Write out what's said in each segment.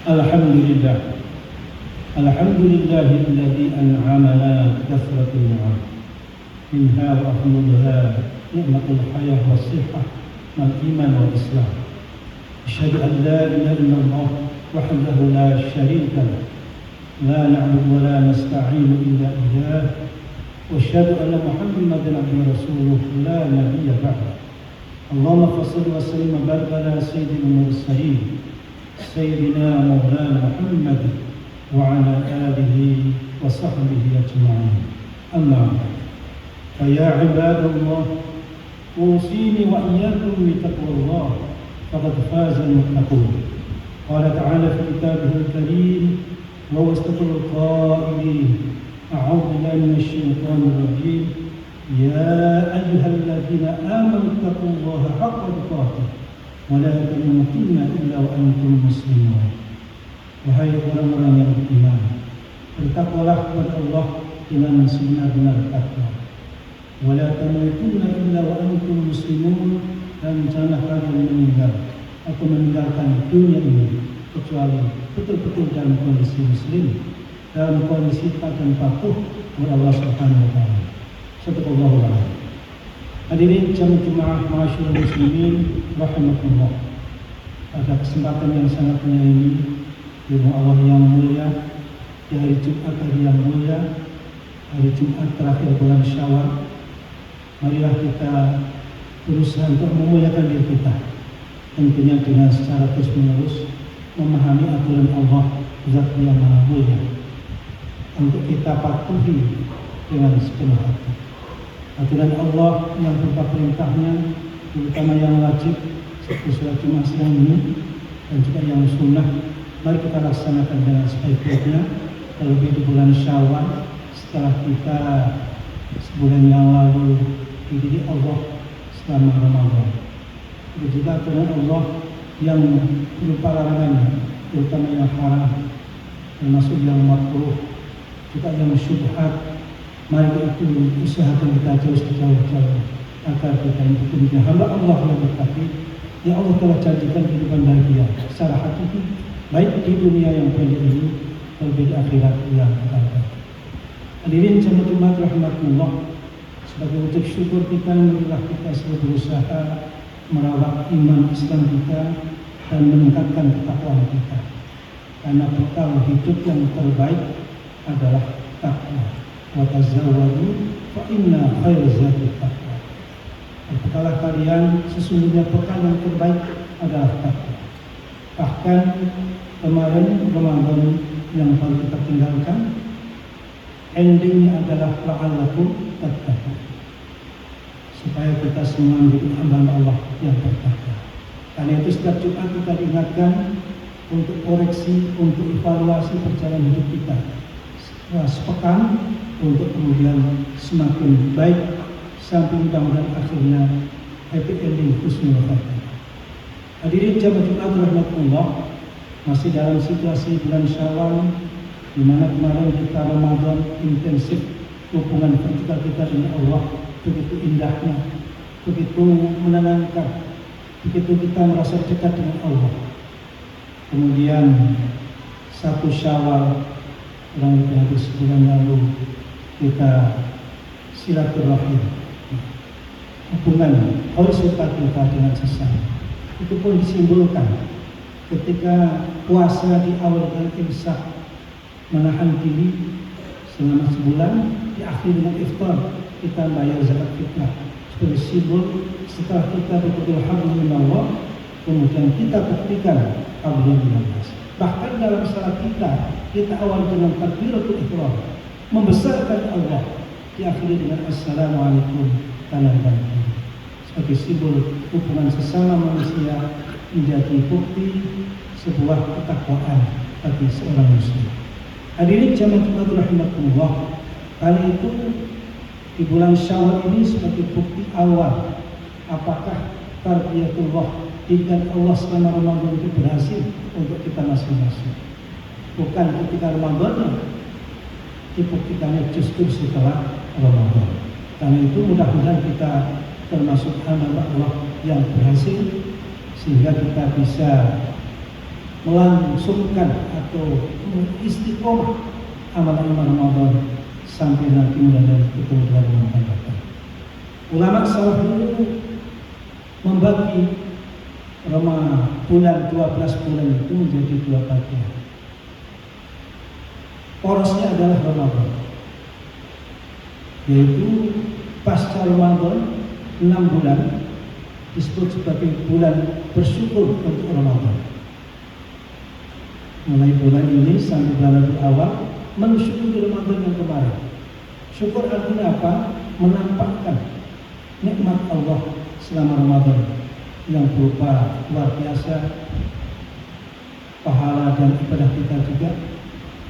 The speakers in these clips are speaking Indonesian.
Alhamdulillah. Alhamdulillahilladzi an'amana kathratul ni'am. Minha wa afdaluha ni'matul hayah was sihhah wal iman wal islam. Asyhadu an la ilaha illallah wahdahu la syarika lah. La na'budu wa la nasta'inu illa iyyah. Wa asyhadu anna Muhammadan abduhu wa rasuluh la nabiyya ba'dah. Allahumma shalli wa sallim wa barik ala sayyidil mursalin Sayyidina Maulana Muhammad wa ala alihi wa sahbihi ajma'in. Amma ba'd. Faya ibadallah, usini wa iyyakum bi taqwallah, faqad faza al-muttaqun. Qala ta'ala fi kitabihil karim wa wasdaqul qailin, a'udzu billahi minasy syaithanir rajim. Ya ayyuhalladzina amanu taqullaha haqqa tuqatih wa la tamutunna illa wa antum muslimun. Wahai orang-orang yang beriman, bertakwalah kepada Allah dengan sebenar-benar takwa. Wa la tamutunna illa wa antum muslimun, dan janganlah kalian meninggal atau meninggalkan dunia ini kecuali betul-betul dalam kondisi muslim, dalam kondisi taat dan patuh kepada Allah Subhanahu wa taala. Sadaqallahul adzim. Hadirin jamaah ma'asyiral muslimin rahimakumullah. Pada kesempatan yang sangat mulia ini, di Allah yang mulia, di hari Jumat hari yang mulia, hari Jumat terakhir bulan Syawal, marilah kita berusaha untuk memuliakan diri kita, tentunya dengan secara terus-menerus memahami aturan Allah Zat yang Maha Mulia, untuk kita patuhi dengan sepenuh hati. Aturan Allah yang berupa perintahnya, terutama yang wajib seperti sholat Jumat siang ini, dan juga yang sunnah, mari kita laksanakan dengan sebaik-baiknya, terlebih di bulan Syawal setelah kita sebulan yang lalu dididik Allah selama Ramadan. Itu juga aturan Allah yang berupa larangannya, terutama yang haram, termasuk yang makruh, juga yang syubhat. Mari itu usahakan kita jauh-jauh agar kita menjadi hamba Allah yang bertakwa. Ya Allah telah janjikan kehidupan bahagia secara hakiki, baik di dunia yang pendek ini maupun di akhirat yang kekal. Hadirin jemaah rahimakumullah, sebagai wujud syukur kita, marilah kita selalu berusaha merawat iman Islam kita dan meningkatkan ketakwaan kita. Karena bekal hidup yang terbaik adalah takwa. Wa tazawwadu fa inna khairaz zadi taqwa. Berbekalah kalian, sesungguhnya bekal yang terbaik adalah takwa. Bahkan kemarin Ramadan yang baru kita tinggalkan, endingnya adalah la'allakum tattaqun, supaya kita semua menjadi hamba Allah yang bertakwa. Karena itu setiap Jumat kita diingatkan untuk koreksi, untuk evaluasi perjalanan hidup kita sepekan, untuk kemudian semakin baik sampai mudah-mudahan akhirnya happy ending husnul khatimah. Hadirin jamaah Jumat rahimakumullah, masih dalam situasi bulan Syawal, di mana kemarin kita Ramadan intensif, hubungan vertikal kita dengan Allah begitu indahnya, begitu menenangkan, begitu kita merasa dekat dengan Allah. Kemudian 1 Syawal, kurang lebih hampir sebulan lalu, kita silaturahim, hubungan horizontal kita dengan sesama. Itu pun disimbolkan ketika puasa di awal dengan imsak, menahan diri selama sebulan, diakhiri dengan iftar, kita bayar zakat fitrah sebagai simbol setelah kita betul-betul hablum minallah, kemudian kita buktikan hablum minannas. Bahkan dalam salat kita awal dengan takbiratul ihram, membesarkan Allah, diakhiri dengan assalamualaikum warahmatullahi wabarakatuh, sebagai simbol hubungan sesama manusia, menjadi bukti sebuah ketakwaan bagi seorang muslim. Hadirin jamaah rahimakumullah, kali itu di bulan Syawal ini sebagai bukti awal apakah tarbiyatullah didikan Allah selama Ramadan itu berhasil untuk kita masing-masing. Bukan ketika Ramadan, dibuktikannya justru setelah Ramadan. Karena itu mudah-mudahan kita termasuk hamba Allah yang berhasil, sehingga kita bisa melangsungkan atau istiqomah amal-amal Ramadan sampai nanti mulai ketemu dengan Ramadan datang. Ulama salaf dulu membagi bulan 12 bulan itu menjadi 2 bagian. Porosnya adalah Ramadan, yaitu pasca Ramadan 6 bulan disebut sebagai bulan bersyukur untuk Ramadan. Mulai bulan ini sampai bulan awal mensyukuri Ramadan yang kemarin. Syukur artinya apa? Menampakkan nikmat Allah selama Ramadan yang berupa luar biasa pahala dan ibadah kita juga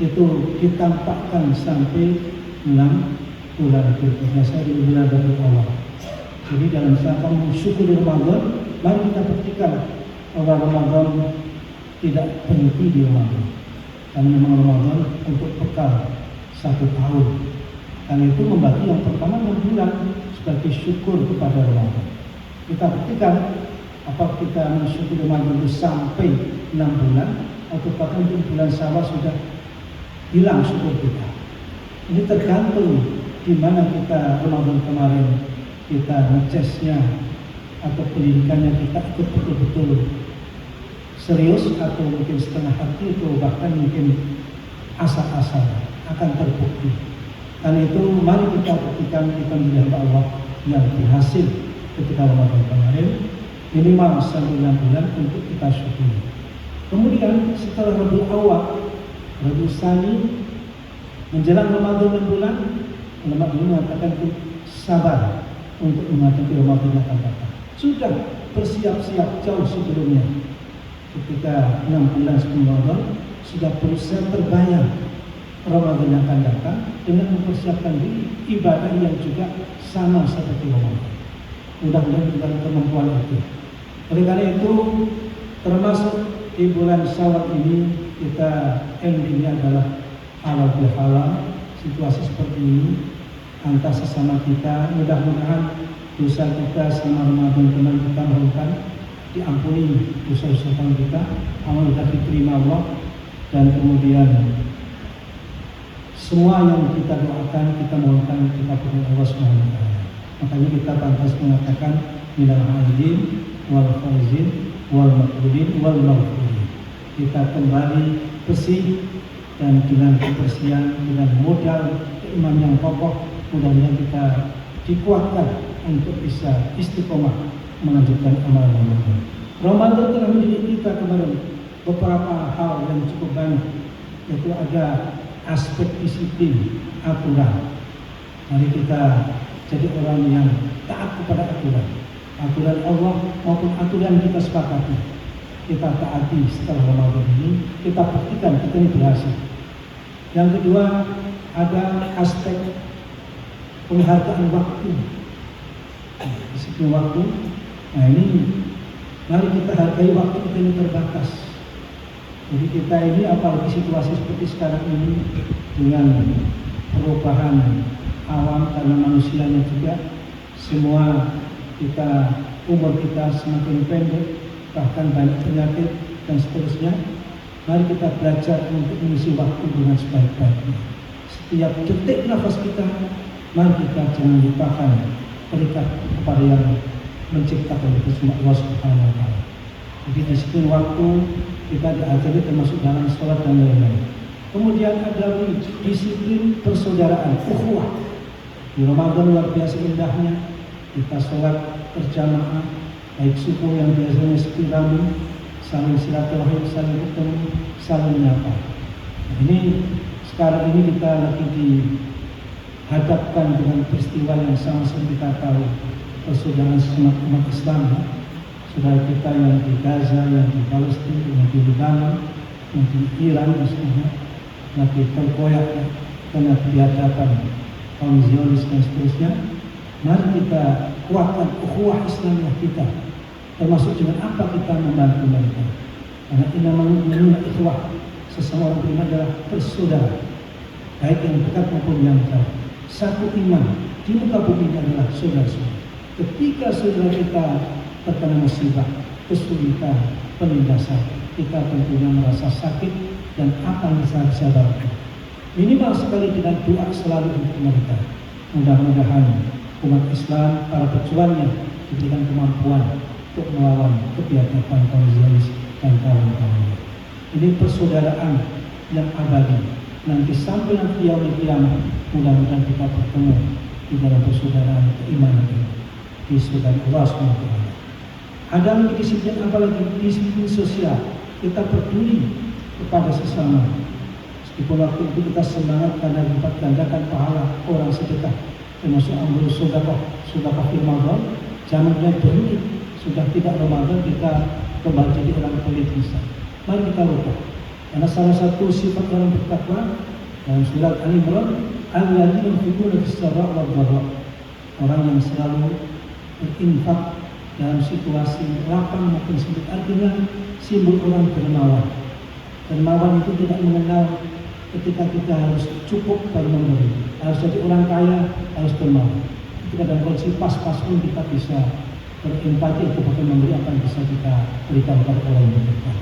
itu ditampakkan sampai 6 bulan berikutnya di bulan awal. Jadi dalam rangka mensyukuri Ramadan, mari kita buktikan bahwa Ramadan tidak berhenti di Ramadan. Karena memang Ramadan untuk bekal 1 tahun. Karena itu membagi yang pertama 6 bulan sebagai syukur kepada Ramadan. Kita buktikan apakah kita mensyukuri Ramadan itu sampai 6 bulan atau bahkan di bulan Syawal sudah hilang syukur kita. Ini tergantung di mana kita Ramadan kemarin kita ngecesnya atau pendidikannya kita ikut betul-betul serius atau mungkin setengah hati atau bahkan mungkin asal-asal akan terbukti. Karena itu mari kita buktikan kita menjadi hamba Allah yang berhasil ketika Ramadan kemarin minimal sampai 6 bulan untuk kita syukuri. Kemudian setelah Rabiul Awal, Rabiul Tsani menjelang Ramadan 6 bulan, ulama dulu mengatakan itu sabar untuk menghadapi Ramadan yang akan datang. Sudah bersiap-siap jauh sebelumnya. Ketika 6 bulan sebelum Ramadan sudah berusaha terbayang Ramadan yang akan datang dengan mempersiapkan diri ibadah yang juga sama seperti Ramadan. Mudah-mudahan dengan kemampuan itu. Oleh karena itu termasuk di bulan Syawal ini kita endingnya adalah halal bihalal. Situasi seperti ini antar sesama kita, mudah-mudahan dosa kita selama Ramadan kemarin kita lakukan diampuni dosa-dosa kita, amal kita diterima Allah, dan kemudian semua yang kita doakan kita mohonkan kita kepada Allah Subhanahu wa taala. Makanya kita pantas mengatakan minal aidin wal faizin wal maqbulin wal maghfurin. Kita kembali bersih dan dengan kebersihan, dengan modal iman yang kokoh, mudah-mudahan kita dikuatkan untuk bisa istiqomah melanjutkan amal Ramadan. Ramadan telah mendidik kita kemarin beberapa hal yang cukup banyak, yaitu ada aspek disiplin, aturan. Mari kita jadi orang yang taat kepada aturan Allah maupun aturan kita sepakati. Kita taati setelah Ramadan ini, kita buktikan kita ini berhasil. Yang kedua, ada aspek penghargaan waktu, disiplin waktu. Nah ini, mari kita hargai waktu kita ini terbatas. Jadi kita ini apalagi situasi seperti sekarang ini dengan perubahan alam karena manusianya juga, semua kita umur kita semakin pendek, bahkan banyak penyakit dan seterusnya. Mari kita belajar untuk mengisi waktu dengan sebaik-baiknya. Setiap detik nafas kita, mari kita jangan lupakan terikat kepada yang menciptakan itu semua, Allah Subhanahu wa taala. Jadi disiplin waktu kita diajari termasuk dalam sholat dan lain-lain. Kemudian ada disiplin persaudaraan, ukhuwah. Di Ramadan luar biasa indahnya kita sholat berjamaah, baik subuh yang biasanya sepi rame, saling silaturahim, saling ketemu, saling menyapa. Ini sekarang ini kita lagi dihadapkan dengan peristiwa yang sama-sama kita tahu, persaudaraan sesama umat Islam. Saudara kita yang di Gaza, yang di Palestina, yang di Lebanon, yang di Iran misalnya, lagi terkoyak karena biadaban kaum Zionis dan seterusnya. Mari kita kuatkan ukhuwah Islamiyah kita, termasuk dengan apa kita membantu mereka. Karena innamal ikhwah, sesama orang beriman adalah bersaudara, baik yang dekat maupun yang jauh. Satu iman di muka bumi ini adalah saudara-saudara. Ketika saudara kita terkena musibah, kesulitan, penindasan, kita tentunya merasa sakit dan apa yang bisa bantu. Minimal sekali dengan doa selalu untuk mereka. Mudah-mudahan umat Islam, para pejuangnya diberikan kemampuan untuk melawan kebiadaban kaum Zionis dan kawan-kawannya. Ini persaudaraan yang abadi. Nanti sampai nanti yaumul qiyamah, mudah-mudahan kita bertemu di dalam persaudaraan keimanan ini di surga Allah SWT. Ada lagi disiplin, apalagi disiplin sosial. Kita peduli kepada sesama. Meskipun waktu itu kita semangat karena dapat gandakan pahala orang sedekah, termasuk ambil sedekah di Ramadan. Jangan mulai berhenti, sudah tidak Ramadan kita kembali jadi orang politis. Mari kita lupa. Karena salah satu sifat orang bertakwa dalam surat Al-Imran, alladzina yunfiquna fis-sarra'i wad-dharra, orang yang selalu berinfak dalam situasi lapang maupun sempit. Artinya simbol orang dermawan. Dermawan itu tidak mengenal ketika kita harus cukup baru memberi. Harus jadi orang kaya, harus dermawan. Ketika dalam kondisi pas-pas pun kita bisa berempati untuk memberi apa yang bisa kita berikan kepada orang yang berdekat.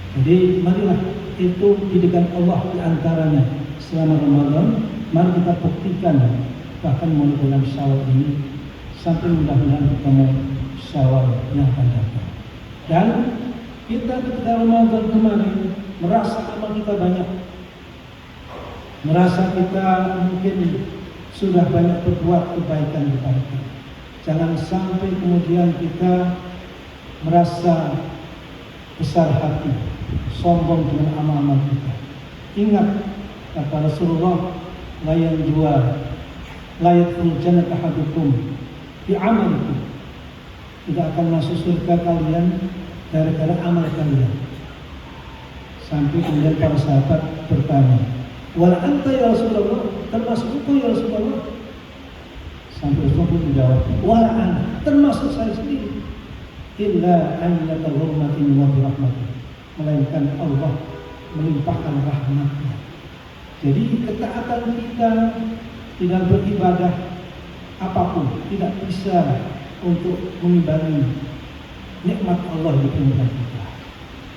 Jadi marilah itu didikan Allah di antaranya selama Ramadan. Mari kita buktikan bahkan mulai bulan Syawal ini sampai mudah-mudahan bertemu Syawal yang akan datang. Dan kita ketika Ramadan kemarin merasa amal kita banyak, merasa kita mungkin sudah banyak berbuat kebaikan-kebaikan. Jangan sampai kemudian kita merasa besar hati, sombong dengan amal-amal kita. Ingat kata Rasulullah, la yadkhulul jannata ahadukum bi amalikum. Tidak akan masuk surga kalian gara-gara amal kalian. Sampai kemudian para sahabat bertanya, wala anta ya Rasulullah, termasuk engkau ya Rasulullah? Sampai Rasulullah pun menjawab, wala ana, termasuk saya sendiri. Illa an yataghammatin wa birahmatih, melainkan Allah melimpahkan rahmatnya. Jadi ketaatan kita tidak beribadah apapun tidak bisa untuk mengimbangi nikmat Allah di kehidupan kita.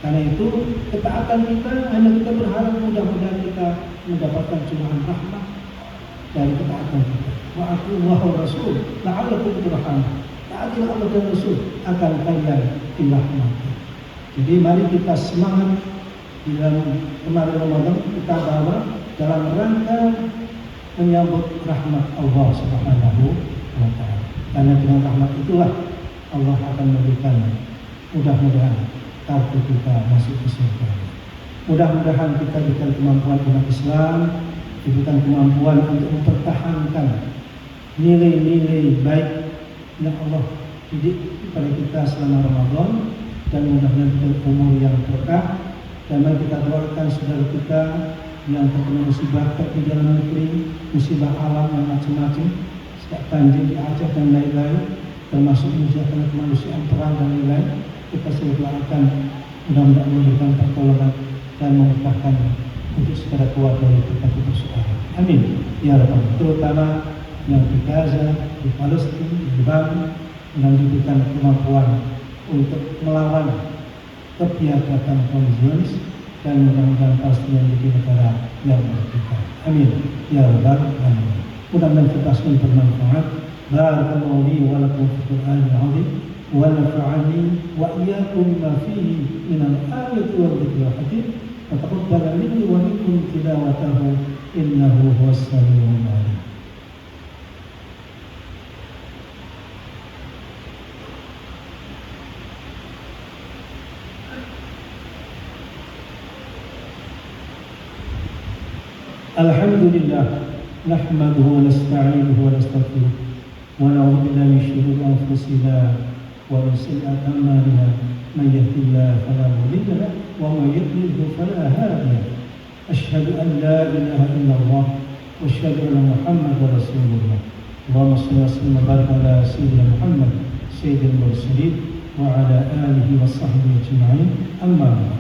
Karena itu ketaatan kita hanya kita berharap mudah-mudahan kita mendapatkan curahan rahmat dari ketaatan kita. Wa atiillaha wa rasul la'allakum turhamun. Taatilah Allah dan Rasul akan kalian dirahmati. Jadi mari kita semangat di dalam kemarin Ramadan kita bawa dalam rangka menyambut rahmat Allah Subhanahu wa taala. Karena dengan rahmat itulah Allah akan memberikan mudah-mudahan kartu kita masuk ke surga. Mudah-mudahan kita diberikan kemampuan umat Islam, diberikan kemampuan untuk mempertahankan nilai-nilai baik yang Allah didik kepada kita selama Ramadan, dan mudah-mudahan umur yang berkah. Dan mari kita doakan saudara kita yang terkena musibah di dalam negeri, musibah alam yang macam-macam, sejak banjir di Aceh dan lain-lain, termasuk musibah kemanusiaan perang dan lain-lain. Kita selalu doakan mudah-mudahan memberikan pertolongan dan memudahkan untuk segera keluar dari berbagai persoalan. Amin ya rabbal alamin. Terutama yang di Gaza, di Palestina, di Lebanon, yang diberikan kemampuan untuk melawan kebiadaban kaum Zionis, dan mudah-mudahan Palestina menjadi negara yang merdeka. Amin ya rabbal alamin. Mudah-mudahan kita semua bermanfaat. Barakallahu li wa lakum fil Qur'anil 'azim wa nafa'ani wa iyyakum bima fihi min al-ayati wa dhikril hakim. Wa taqabbal minni wa minkum tilawatahu innahu huwas samiul 'alim. Alhamdulillah, nahmaduhu wa nasta'inuhu wa nastaghfiruh wa na'udzu billahi min shururi anfusina wa min sayyiati a'malina. Man yahdihillahu fala mudilla lahu wa man yudlil fala hadiya lahu. Asyhadu an la ilaha illallah wa asyhadu anna Muhammadar Rasulullah. Allahumma shalli wa sallim wa barik ala sayyidina Muhammad sayyidil mursalin wa ala alihi wa sahbihi ajma'in. Amma ba'd.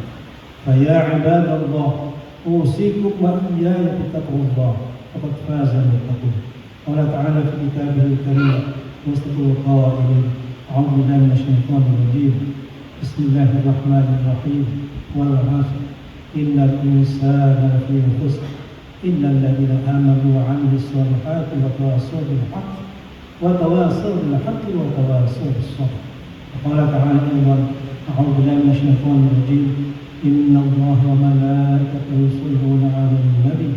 Fa ya ibadallah, أوصيكم وإياي بتقوى الله فقد فاز المتقون. قال تعالى في كتابه الكريم وسط القائل أعوذ بالله من الشيطان الرجيم بسم الله الرحمن الرحيم والعصر إن الإنسان لفي خسر إلا الذين آمنوا وعملوا الصالحات وتواصوا بالحق وتواصوا بالصبر. وقال تعالى أيضا أعوذ بالله من الشيطان الرجيم إن الله وملائكته يصلون على النبي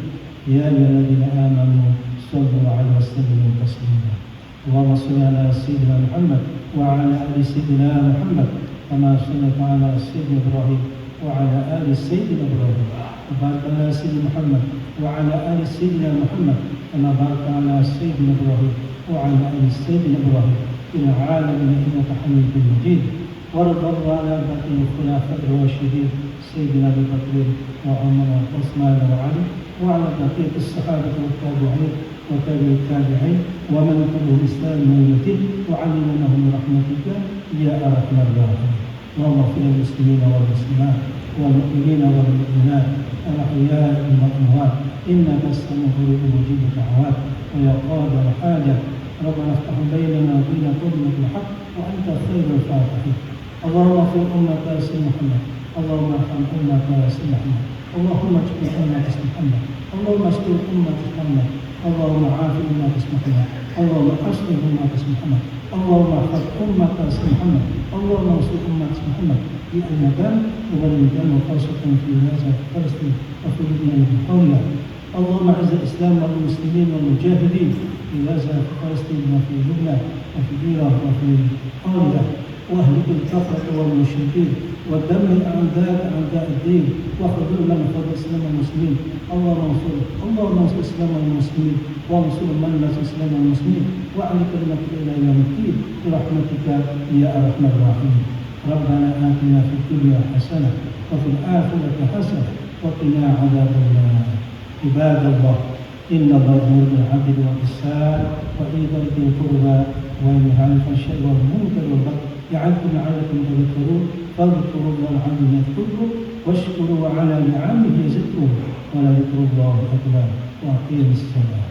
يا أيها الذين آمنوا صلوا عليه وسلموا تسليما. اللهم صل على سيدنا محمد وعلى آل سيدنا محمد كما صليت على سيدنا إبراهيم وعلى آل سيدنا إبراهيم وبارك على سيدنا محمد وعلى آل سيدنا محمد كما باركت على سيدنا إبراهيم وعلى آل سيدنا إبراهيم في العالمين إنك حميد مجيد. وارض الله على باقي الخلفاء الراشدين سيدنا أبي بكر وعمر وعثمان وعلي وعلى بقية الصحابة والتابعين وتابع التابعين ومن تبعهم بإحسان إلى يوم الدين وعلمنا لهم برحمتك يا أرحم الراحمين. اللهم اغفر للمسلمين والمسلمات والمؤمنين والمؤمنات الأحياء والأموات إنك السميع قريب مجيب الدعوات ويا قاضي الحاجة. ربنا افتح بيننا وبين قومنا بالحق وأنت خير الفاتحين. اللهم اغفر أمة سيدنا محمد، اللهم ارحم أمة سيدنا محمد، اللهم اشف أمة سيدنا محمد، اللهم اشف أمة محمد، اللهم عاف أمة محمد، اللهم أصلح أمة محمد، اللهم احفظ أمة سيدنا محمد، اللهم انصر أمة محمد في أي مكان وبلغنا وخاصة في غزة فلسطين وفي لبنان بحولها. اللهم اعز الإسلام والمسلمين والمجاهدين في غزة وفلسطين وفي لبنان وفي إيران وفي حولها، واهلك الكفرة والمشركين ودمر أعداء الدين واخذل من فضل الإسلام والمسلمين. اللهم انصر الإسلام والمسلمين وانصر من نصر الإسلام والمسلمين واعل كلمتك إلى يوم الدين برحمتك يا أرحم الراحمين. ربنا آتنا في الدنيا حسنة وفي الآخرة حسنة وقنا عذاب النار. عباد الله إن الله يأمر بالعدل والإحسان وإيتاء ذي القربى وينهى عن الفحشاء والمنكر والبغي يعظكم لعلكم تذكرون. فاذكروا الله العظيم يذكركم واشكروا على نعمه يزدكم ولذكر الله أكبر. وأقيموا الصلاة.